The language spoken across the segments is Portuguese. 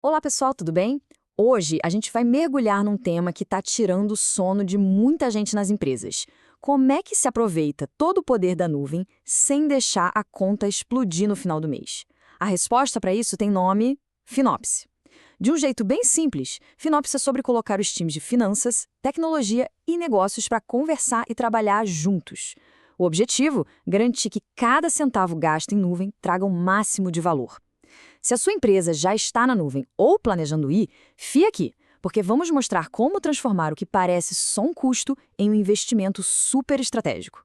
Olá pessoal, tudo bem? Hoje a gente vai mergulhar num tema que está tirando o sono de muita gente nas empresas. Como é que se aproveita todo o poder da nuvem sem deixar a conta explodir no final do mês? A resposta para isso tem nome: FinOps. De um jeito bem simples, FinOps é sobre colocar os times de finanças, tecnologia e negócios para conversar e trabalhar juntos. O objetivo: garantir que cada centavo gasto em nuvem traga o máximo de valor. Se a sua empresa já está na nuvem ou planejando ir, fie aqui, porque vamos mostrar como transformar o que parece só um custo em um investimento super estratégico.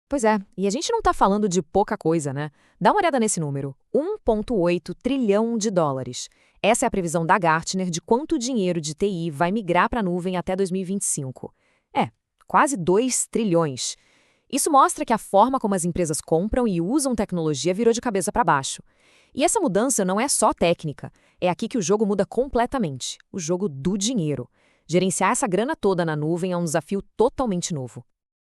Pois é, e a gente não está falando de pouca coisa, né? Dá uma olhada nesse número: 1,8 trilhão de dólares. Essa é a previsão da Gartner de quanto dinheiro de TI vai migrar para a nuvem até 2025. É, quase 2 trilhões. Isso mostra que a forma como as empresas compram e usam tecnologia virou de cabeça para baixo. E essa mudança não é só técnica, é aqui que o jogo muda completamente, o jogo do dinheiro. Gerenciar essa grana toda na nuvem é um desafio totalmente novo.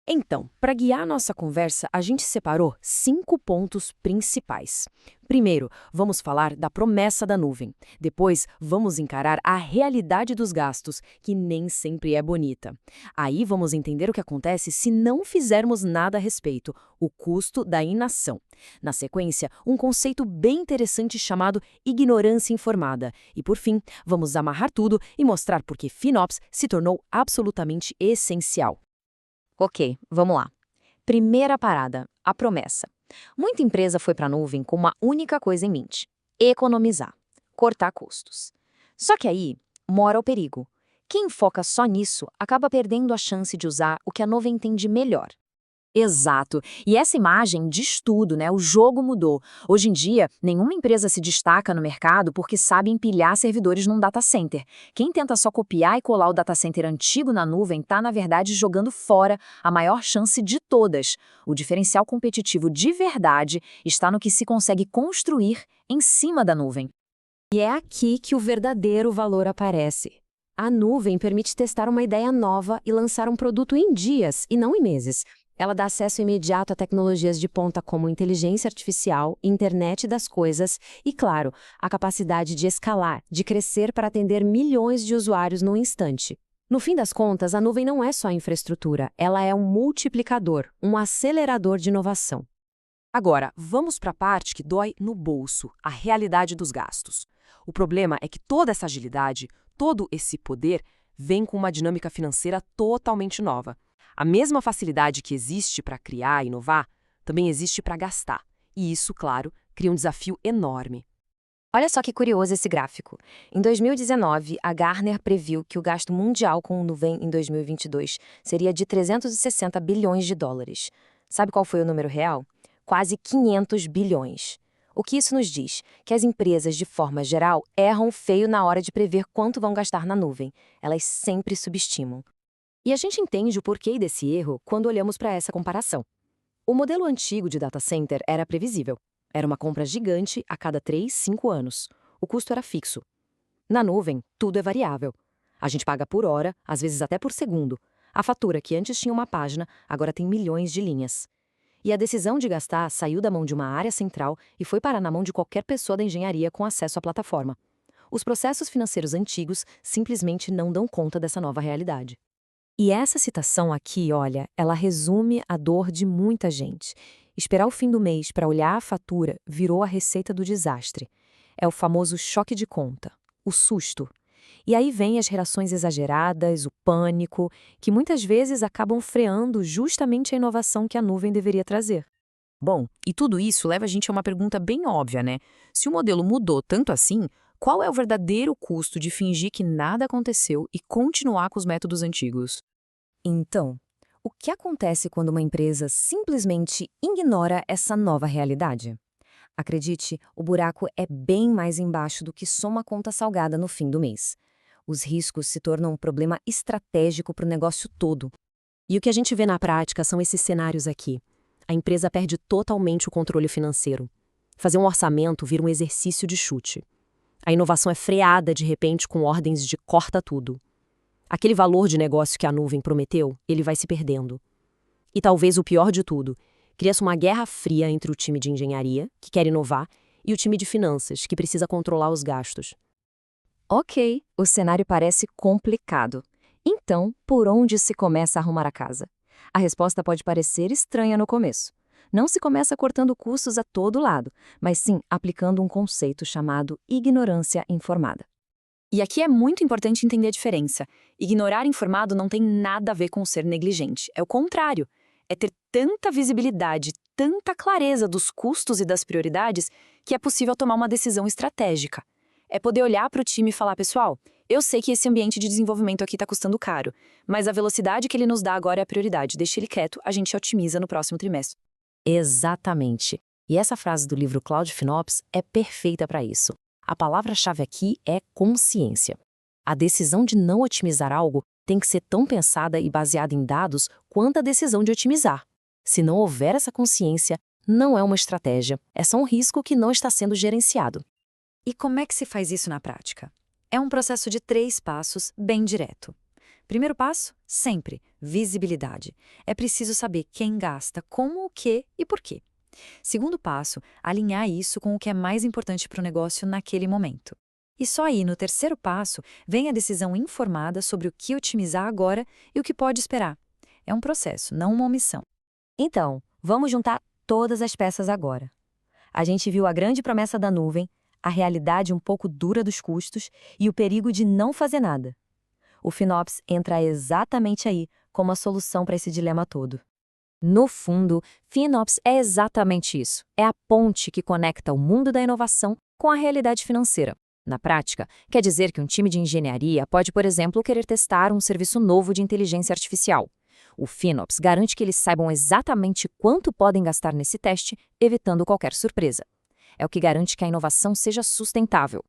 Então, para guiar nossa conversa, a gente separou 5 pontos principais. Primeiro, vamos falar da promessa da nuvem. Depois, vamos encarar a realidade dos gastos, que nem sempre é bonita. Aí vamos entender o que acontece se não fizermos nada a respeito, o custo da inação. Na sequência, um conceito bem interessante chamado ignorância informada. E por fim, vamos amarrar tudo e mostrar por que FinOps se tornou absolutamente essencial. Ok, vamos lá. Primeira parada, a promessa. Muita empresa foi para a nuvem com uma única coisa em mente: economizar, cortar custos. Só que aí mora o perigo. Quem foca só nisso acaba perdendo a chance de usar o que a nuvem tem de melhor. Exato. E essa imagem diz tudo, né? O jogo mudou. Hoje em dia, nenhuma empresa se destaca no mercado porque sabe empilhar servidores num data center. Quem tenta só copiar e colar o data center antigo na nuvem está, na verdade, jogando fora a maior chance de todas. O diferencial competitivo de verdade está no que se consegue construir em cima da nuvem. E é aqui que o verdadeiro valor aparece. A nuvem permite testar uma ideia nova e lançar um produto em dias, e não em meses. Ela dá acesso imediato a tecnologias de ponta como inteligência artificial, internet das coisas e, claro, a capacidade de escalar, de crescer para atender milhões de usuários num instante. No fim das contas, a nuvem não é só infraestrutura, ela é um multiplicador, um acelerador de inovação. Agora, vamos para a parte que dói no bolso, a realidade dos gastos. O problema é que toda essa agilidade, todo esse poder, vem com uma dinâmica financeira totalmente nova. A mesma facilidade que existe para criar e inovar, também existe para gastar. E isso, claro, cria um desafio enorme. Olha só que curioso esse gráfico. Em 2019, a Gartner previu que o gasto mundial com nuvem em 2022 seria de 360 bilhões de dólares. Sabe qual foi o número real? Quase 500 bilhões. O que isso nos diz? Que as empresas, de forma geral, erram feio na hora de prever quanto vão gastar na nuvem. Elas sempre subestimam. E a gente entende o porquê desse erro quando olhamos para essa comparação. O modelo antigo de data center era previsível. Era uma compra gigante a cada 3, 5 anos. O custo era fixo. Na nuvem, tudo é variável. A gente paga por hora, às vezes até por segundo. A fatura, que antes tinha uma página, agora tem milhões de linhas. E a decisão de gastar saiu da mão de uma área central e foi parar na mão de qualquer pessoa da engenharia com acesso à plataforma. Os processos financeiros antigos simplesmente não dão conta dessa nova realidade. E essa citação aqui, olha, ela resume a dor de muita gente. Esperar o fim do mês para olhar a fatura virou a receita do desastre. É o famoso choque de conta, o susto. E aí vem as reações exageradas, o pânico, que muitas vezes acabam freando justamente a inovação que a nuvem deveria trazer. Bom, e tudo isso leva a gente a uma pergunta bem óbvia, né? Se o modelo mudou tanto assim, qual é o verdadeiro custo de fingir que nada aconteceu e continuar com os métodos antigos? Então, o que acontece quando uma empresa simplesmente ignora essa nova realidade? Acredite, o buraco é bem mais embaixo do que só uma conta salgada no fim do mês. Os riscos se tornam um problema estratégico para o negócio todo. E o que a gente vê na prática são esses cenários aqui. A empresa perde totalmente o controle financeiro. Fazer um orçamento vira um exercício de chute. A inovação é freada de repente com ordens de corta tudo. Aquele valor de negócio que a nuvem prometeu, ele vai se perdendo. E talvez o pior de tudo, cria-se uma guerra fria entre o time de engenharia, que quer inovar, e o time de finanças, que precisa controlar os gastos. Ok, o cenário parece complicado. Então, por onde se começa a arrumar a casa? A resposta pode parecer estranha no começo. Não se começa cortando custos a todo lado, mas sim aplicando um conceito chamado ignorância informada. E aqui é muito importante entender a diferença. Ignorar informado não tem nada a ver com ser negligente. É o contrário. É ter tanta visibilidade, tanta clareza dos custos e das prioridades que é possível tomar uma decisão estratégica. É poder olhar para o time e falar, pessoal, eu sei que esse ambiente de desenvolvimento aqui está custando caro, mas a velocidade que ele nos dá agora é a prioridade. Deixa ele quieto, a gente otimiza no próximo trimestre. Exatamente. E essa frase do livro Cloud FinOps é perfeita para isso. A palavra-chave aqui é consciência. A decisão de não otimizar algo tem que ser tão pensada e baseada em dados quanto a decisão de otimizar. Se não houver essa consciência, não é uma estratégia, é só um risco que não está sendo gerenciado. E como é que se faz isso na prática? É um processo de 3 passos bem direto. Primeiro passo, sempre, visibilidade. É preciso saber quem gasta, como, o que e por quê. Segundo passo, alinhar isso com o que é mais importante para o negócio naquele momento. E só aí, no terceiro passo, vem a decisão informada sobre o que otimizar agora e o que pode esperar. É um processo, não uma omissão. Então, vamos juntar todas as peças agora. A gente viu a grande promessa da nuvem, a realidade um pouco dura dos custos e o perigo de não fazer nada. O FinOps entra exatamente aí como a solução para esse dilema todo. No fundo, FinOps é exatamente isso. É a ponte que conecta o mundo da inovação com a realidade financeira. Na prática, quer dizer que um time de engenharia pode, por exemplo, querer testar um serviço novo de inteligência artificial. O FinOps garante que eles saibam exatamente quanto podem gastar nesse teste, evitando qualquer surpresa. É o que garante que a inovação seja sustentável.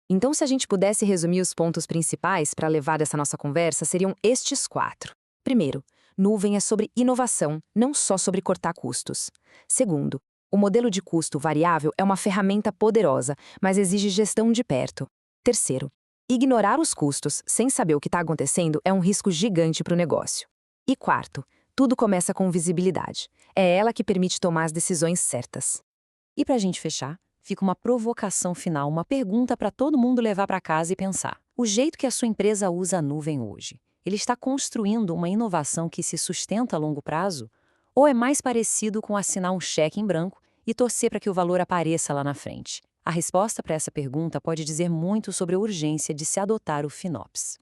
Então, se a gente pudesse resumir os pontos principais para levar dessa nossa conversa, seriam estes 4. Primeiro, nuvem é sobre inovação, não só sobre cortar custos. Segundo, o modelo de custo variável é uma ferramenta poderosa, mas exige gestão de perto. Terceiro, ignorar os custos sem saber o que está acontecendo é um risco gigante para o negócio. E quarto, tudo começa com visibilidade. É ela que permite tomar as decisões certas. E para a gente fechar, fica uma provocação final, uma pergunta para todo mundo levar para casa e pensar. O jeito que a sua empresa usa a nuvem hoje, ele está construindo uma inovação que se sustenta a longo prazo? Ou é mais parecido com assinar um cheque em branco e torcer para que o valor apareça lá na frente? A resposta para essa pergunta pode dizer muito sobre a urgência de se adotar o FinOps.